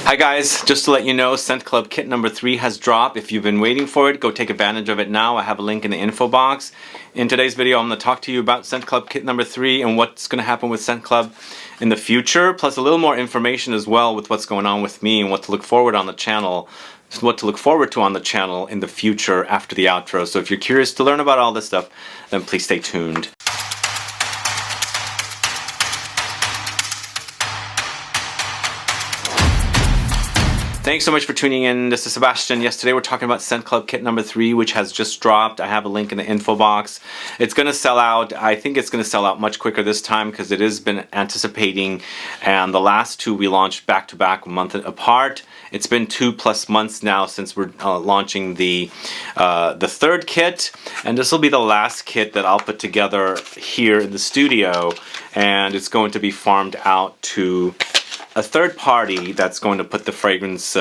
Hi guys, just to let you know, ScentClub Kit number 3 has dropped. If you've been waiting for it, go take advantage of it now. I have a link in the info box. In today's video, I'm going to talk to you about ScentClub Kit number 3 and what's going to happen with ScentClub in the future, plus a little more information as well with what's going on with me and what to look forward on the channel. What to look forward to on the channel in the future after the outro. So if you're curious to learn about all this stuff, then please stay tuned. Thanks so much for tuning in. This is Sebastian. Yesterday we're talking about ScentClub Kit number 3, which has just dropped. I have a link in the info box. It's going to sell out. I think it's going to sell out much quicker this time because it has been anticipating, and the last two we launched back to back, a month apart. It's been 2+ months now since we're launching the third kit, and this will be the last kit that I'll put together here in the studio, and it's going to be farmed out to a third party that's going to put the fragrances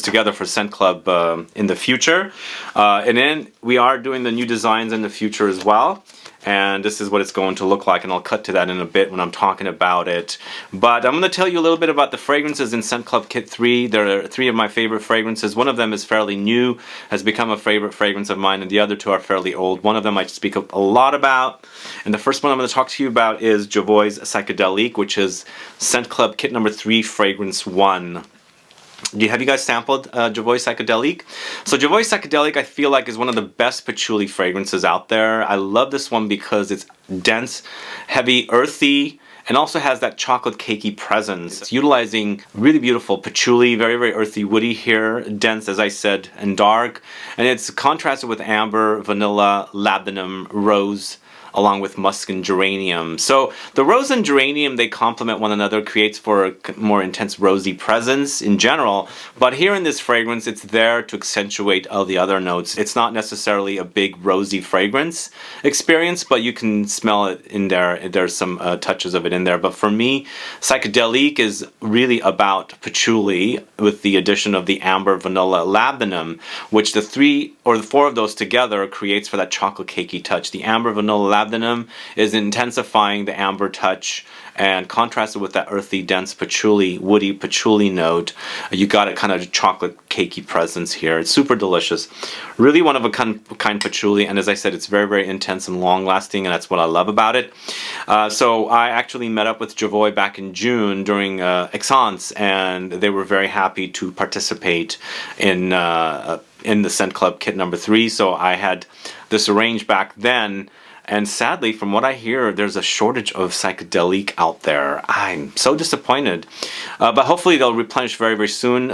together for ScentClub in the future. And then we are doing the new designs in the future as well. And this is what it's going to look like, and I'll cut to that in a bit when I'm talking about it. But I'm going to tell you a little bit about the fragrances in ScentClub Kit 3. There are 3 of my favorite fragrances. One of them is fairly new, has become a favorite fragrance of mine, and the other 2 are fairly old. One of them I speak a lot about, and the first one I'm going to talk to you about is JOVOY's Psychedelique, which is ScentClub Kit number 3, Fragrance 1. Have you guys sampled JOVOY Psychedelique? So JOVOY Psychedelique I feel like is one of the best patchouli fragrances out there. I love this one because it's dense, heavy, earthy, and also has that chocolate cakey presence. It's utilizing really beautiful patchouli, very, very earthy, woody here, dense, as I said, and dark. And it's contrasted with amber, vanilla, labdanum, rose, along with musk and geranium. So the rose and geranium, they complement one another, creates for a more intense rosy presence in general. But here in this fragrance, it's there to accentuate all the other notes. It's not necessarily a big rosy fragrance experience, but you can smell it in there. There's some touches of it in there. But for me, Psychedelique is really about patchouli with the addition of the amber, vanilla, labdanum, which the 3 or the 4 of those together creates for that chocolate cakey touch. The amber, vanilla, labdanum is intensifying the amber touch and contrasted with that earthy, dense patchouli, woody patchouli note. You got a kind of chocolate cakey presence here. It's super delicious. Really one of a kind patchouli, and as I said, it's very, very intense and long lasting, and that's what I love about it. So I actually met up with JOVOY back in June during Exance, and they were very happy to participate in the ScentClub Kit number 3. So I had this arranged back then. And sadly, from what I hear, there's a shortage of Psychedelique out there. I'm so disappointed. But hopefully they'll replenish very, very soon.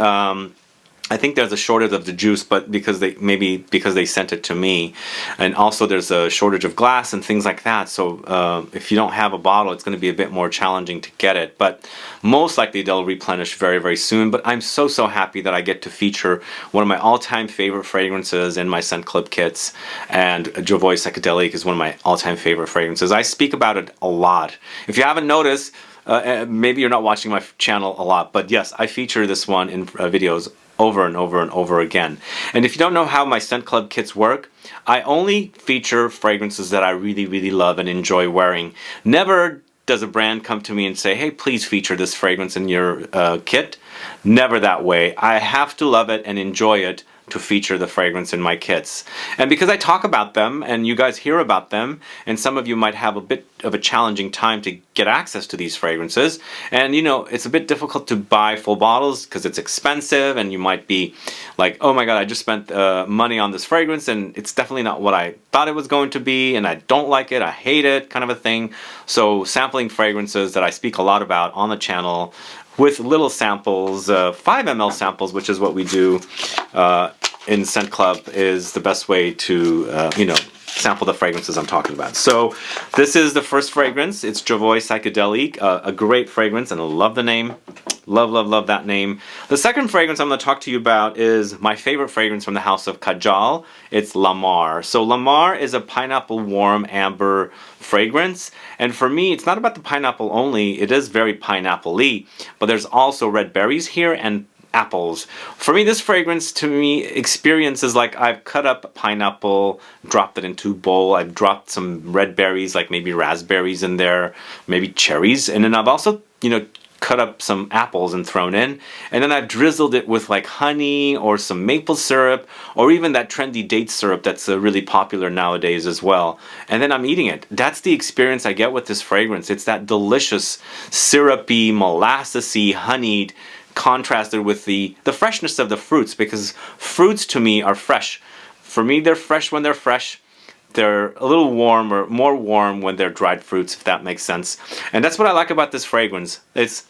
I think there's a shortage of the juice, but because they sent it to me. And also there's a shortage of glass and things like that. So if you don't have a bottle, it's going to be a bit more challenging to get it. But most likely they'll replenish very, very soon. But I'm so, so happy that I get to feature one of my all-time favorite fragrances in my ScentClub kits. And JOVOY Psychedelique is one of my all-time favorite fragrances. I speak about it a lot. If you haven't noticed, maybe you're not watching my channel a lot, but yes, I feature this one in videos over and over and over again. And if you don't know how my ScentClub kits work, I only feature fragrances that I really, really love and enjoy wearing. Never does a brand come to me and say, hey, please feature this fragrance in your kit. Never that way. I have to love it and enjoy it to feature the fragrance in my kits. And because I talk about them and you guys hear about them, and some of you might have a bit of a challenging time to get access to these fragrances, and you know, it's a bit difficult to buy full bottles because it's expensive, and you might be like, oh my god, I just spent money on this fragrance and it's definitely not what I thought it was going to be, and I don't like it, I hate it, kind of a thing. So sampling fragrances that I speak a lot about on the channel with little samples, 5 ml samples, which is what we do in ScentClub, is the best way to, you know, sample the fragrances I'm talking about. So this is the first fragrance. It's JOVOY Psychedelique, a great fragrance, and I love the name. Love, love, love that name. The second fragrance I'm going to talk to you about is my favorite fragrance from the house of KAJAL. It's LAMAR. So LAMAR is a pineapple warm amber fragrance, and for me it's not about the pineapple only. It is very pineapple-y, but there's also red berries here and apples. For me, this fragrance to me experiences like I've cut up a pineapple, dropped it into a bowl, I've dropped some red berries, like maybe raspberries in there, maybe cherries, and then I've also, you know, cut up some apples and thrown in, and then I've drizzled it with like honey or some maple syrup or even that trendy date syrup that's really popular nowadays as well. And then I'm eating it. That's the experience I get with this fragrance. It's that delicious syrupy, molassesy, honeyed, contrasted with the freshness of the fruits, because fruits to me are fresh. For me, they're fresh when they're fresh. They're a little warm or more warm when they're dried fruits, if that makes sense. And that's what I like about this fragrance. It's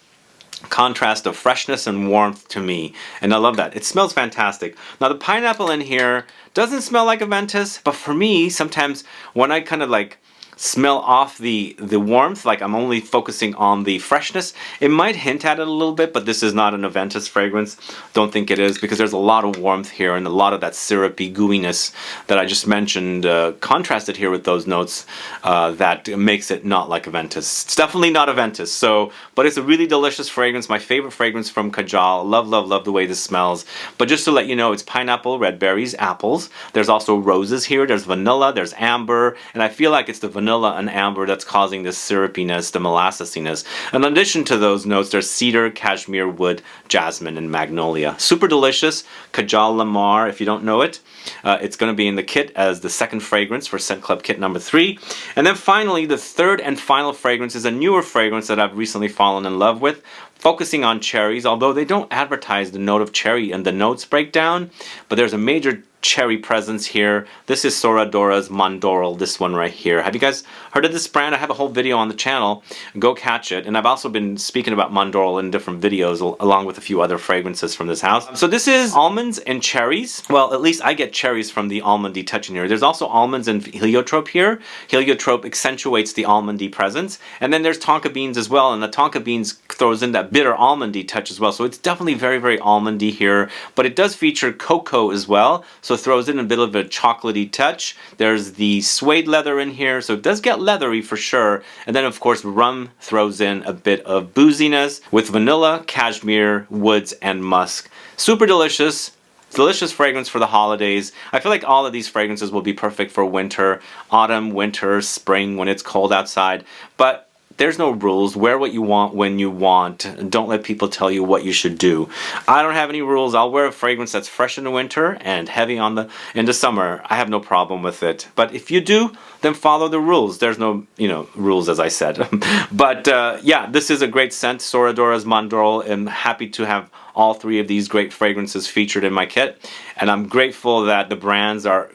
contrast of freshness and warmth to me, and I love that. It smells fantastic. Now the pineapple in here doesn't smell like Aventus, but for me, sometimes when I kind of like smell off the warmth, like I'm only focusing on the freshness, it might hint at it a little bit, but this is not an Aventus fragrance. Don't think it is, because there's a lot of warmth here and a lot of that syrupy gooiness that I just mentioned contrasted here with those notes that makes it not like Aventus. It's definitely not Aventus, so, but it's a really delicious fragrance, my favorite fragrance from Kajal. Love, love, love the way this smells. But just to let you know, it's pineapple, red berries, apples. There's also roses here, there's vanilla, there's amber, and I feel like it's the vanilla and amber that's causing this syrupiness, the molassesiness. And in addition to those notes, there's cedar, cashmere, wood, jasmine, and magnolia. Super delicious. Kajal LAMAR, if you don't know it. It's going to be in the kit as the second fragrance for ScentClub Kit number 3. And then finally, the third and final fragrance is a newer fragrance that I've recently fallen in love with, focusing on cherries, although they don't advertise the note of cherry in the notes breakdown, but there's a major cherry presence here. This is Sora Dora's MANDORLE, this one right here. Have you guys heard of this brand? I have a whole video on the channel. Go catch it. And I've also been speaking about MANDORLE in different videos along with a few other fragrances from this house. So this is almonds and cherries. Well, at least I get cherries from the almondy touch in here. There's also almonds and heliotrope here. Heliotrope accentuates the almondy presence. And then there's tonka beans as well, and the tonka beans throws in that bitter almondy touch as well. So it's definitely very, very almondy here, but it does feature cocoa as well. So it throws in a bit of a chocolatey touch. There's the suede leather in here, so it does get leathery for sure. And then of course rum throws in a bit of booziness with vanilla, cashmere, woods, and musk. Super delicious. Delicious fragrance for the holidays. I feel like all of these fragrances will be perfect for winter, autumn, winter, spring when it's cold outside. But there's no rules. Wear what you want when you want. Don't let people tell you what you should do. I don't have any rules. I'll wear a fragrance that's fresh in the winter and heavy in the summer. I have no problem with it. But if you do, then follow the rules. There's no, rules, as I said. But yeah, this is a great scent. Sora Dora's MANDORLE. I'm happy to have all three of these great fragrances featured in my kit, and I'm grateful that the brands are,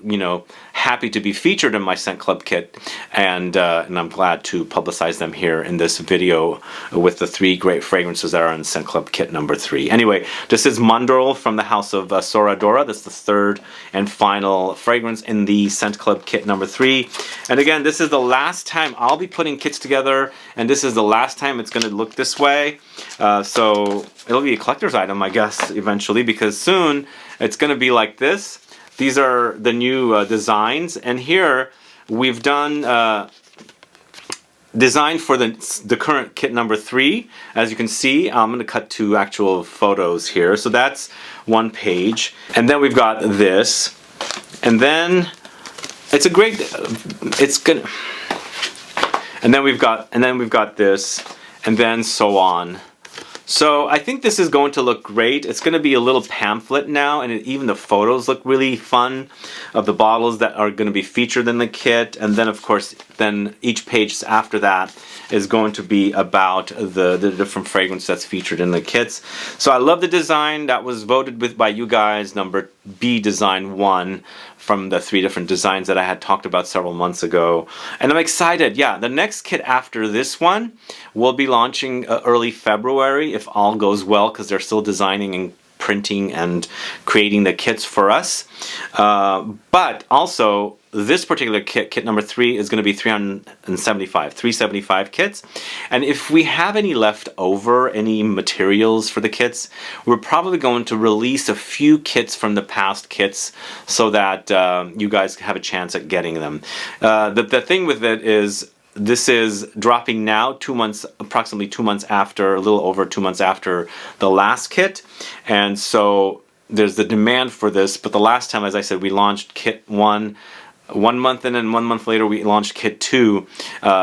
happy to be featured in my ScentClub Kit, and I'm glad to publicize them here in this video with the three great fragrances that are in ScentClub Kit number 3. Anyway, this is MANDORLE from the house of Sora Dora. This is the third and final fragrance in the ScentClub Kit number 3. And again, this is the last time I'll be putting kits together, and this is the last time it's going to look this way. So it'll be a collector's item, I guess, eventually, because soon it's going to be like this. These are the new designs, and here we've done design for the current kit number 3. As you can see, I'm going to cut to actual photos here. So that's one page, and then we've got this, and then it's a great. It's good, and then we've got this, and then so on. So I think this is going to look great. It's going to be a little pamphlet now, and even the photos look really fun of the bottles that are going to be featured in the kit. And then of course, then each page after that is going to be about the different fragrance that's featured in the kits. So I love the design that was voted with by you guys, number B design 1 from the 3 different designs that I had talked about several months ago. And I'm excited. Yeah, the next kit after this one will be launching early February if all goes well, because they're still designing and printing and creating the kits for us. But also, this particular kit number 3, is going to be 375 kits. And if we have any left over, any materials for the kits, we're probably going to release a few kits from the past kits so that you guys have a chance at getting them. The thing with it is, this is dropping now, approximately 2 months after, a little over 2 months after the last kit. And so there's the demand for this, but the last time, as I said, we launched kit 1 1 month and then 1 month later we launched Kit 2,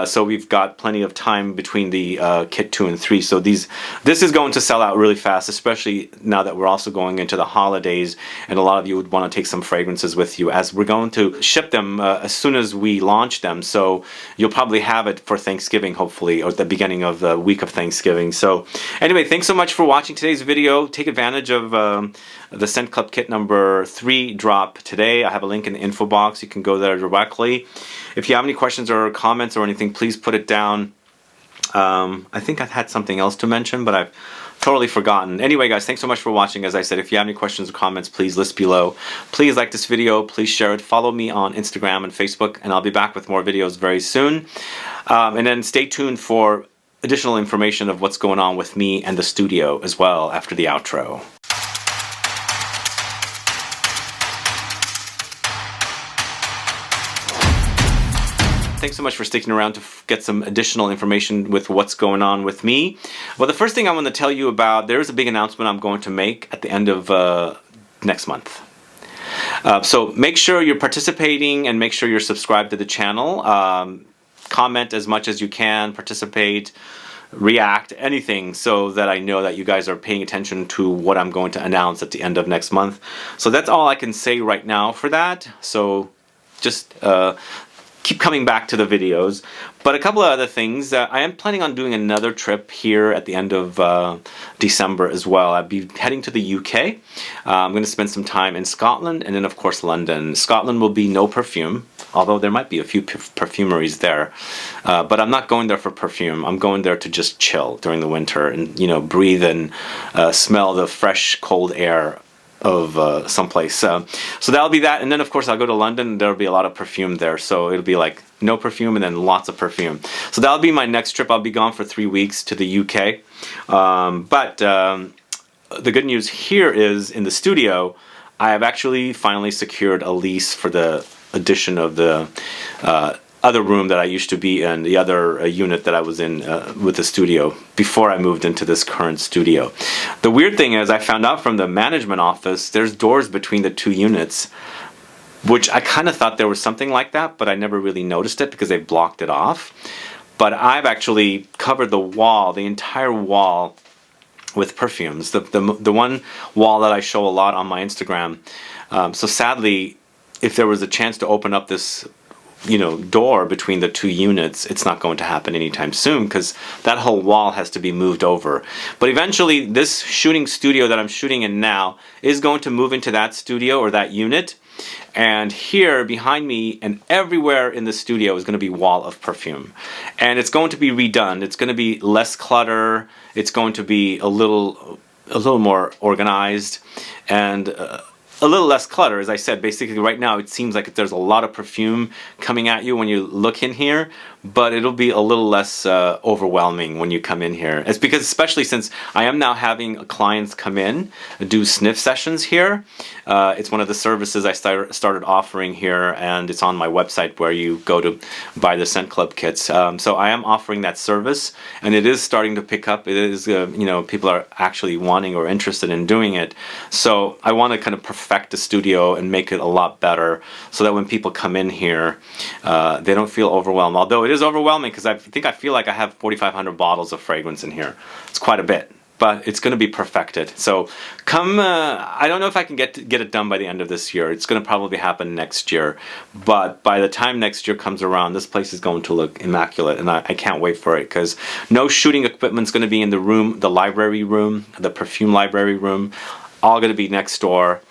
so we've got plenty of time between the Kit 2 and 3. So this is going to sell out really fast, especially now that we're also going into the holidays, and a lot of you would want to take some fragrances with you, as we're going to ship them as soon as we launch them. So you'll probably have it for Thanksgiving, hopefully, or at the beginning of the week of Thanksgiving. So anyway, thanks so much for watching today's video. Take advantage of the ScentClub Kit number 3 drop today. I have a link in the info box. You can go there directly. If you have any questions or comments or anything, please put it down. I think I've had something else to mention, but I've totally forgotten. Anyway, guys, thanks so much for watching. As I said, if you have any questions or comments, please list below. Please like this video. Please share it. Follow me on Instagram and Facebook, and I'll be back with more videos very soon. And then stay tuned for additional information of what's going on with me and the studio as well after the outro. Thanks so much for sticking around to get some additional information with what's going on with me. Well, the first thing I want to tell you about, there's a big announcement I'm going to make at the end of next month. So make sure you're participating and make sure you're subscribed to the channel. Comment as much as you can, participate, react, anything, so that I know that you guys are paying attention to what I'm going to announce at the end of next month. So that's all I can say right now for that. So just keep coming back to the videos. But a couple of other things. I am planning on doing another trip here at the end of December as well. I'll be heading to the UK. I'm going to spend some time in Scotland and then of course London. Scotland will be no perfume, although there might be a few perfumeries there. But I'm not going there for perfume. I'm going there to just chill during the winter and, you know, breathe and smell the fresh cold air of someplace. So that'll be that, and then of course I'll go to London. There'll be a lot of perfume there, so it'll be like no perfume and then lots of perfume. So that'll be my next trip. I'll be gone for 3 weeks to the UK. But the good news here is in the studio, I have actually finally secured a lease for the addition of the other room that I used to be in, the other unit that I was in with the studio before I moved into this current studio. The weird thing is I found out from the management office there's doors between the 2 units, which I kind of thought there was something like that, but I never really noticed it because they blocked it off. But I've actually covered the wall, the entire wall, with perfumes. The one wall that I show a lot on my Instagram. So sadly, if there was a chance to open up this door between the 2 units, it's not going to happen anytime soon because that whole wall has to be moved over. But eventually this shooting studio that I'm shooting in now is going to move into that studio or that unit, and here behind me and everywhere in the studio is going to be wall of perfume, and it's going to be redone. It's going to be less clutter, it's going to be a little more organized, and a little less clutter. As I said, basically right now it seems like there's a lot of perfume coming at you when you look in here, but it'll be a little less overwhelming when you come in here. It's because, especially since I am now having clients come in do sniff sessions here. It's one of the services I started offering here, and it's on my website where you go to buy the ScentClub kits. So I am offering that service, and it is starting to pick up. It is, people are actually wanting or interested in doing it. So I want to kind of perfect the studio and make it a lot better so that when people come in here, they don't feel overwhelmed. Although it is overwhelming because I feel like I have 4,500 bottles of fragrance in here. It's quite a bit, but it's going to be perfected. So come, I don't know if I can get it done by the end of this year. It's going to probably happen next year, but by the time next year comes around, this place is going to look immaculate, and I can't wait for it because no shooting equipment's going to be in the room, the library room, the perfume library room, all going to be next door.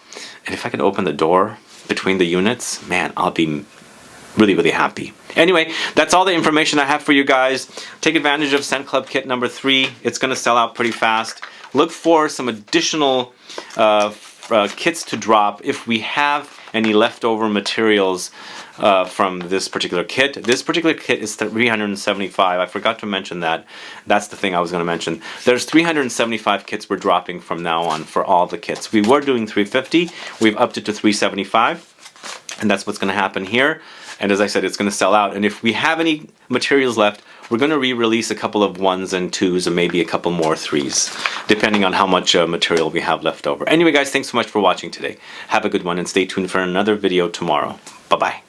And if I could open the door between the units, man, I'll be really, really happy. Anyway, that's all the information I have for you guys. Take advantage of ScentClub Kit number 3. It's going to sell out pretty fast. Look for some additional kits to drop if we have any leftover materials from this particular kit. This particular kit is $375. I forgot to mention that. That's the thing I was going to mention. There's 375 kits we're dropping from now on for all the kits. We were doing 350. We've upped it to 375, and that's what's going to happen here. And as I said, it's going to sell out. And if we have any materials left, we're going to re-release a couple of 1s and 2s and maybe a couple more 3s, depending on how much material we have left over. Anyway, guys, thanks so much for watching today. Have a good one and stay tuned for another video tomorrow. Bye-bye.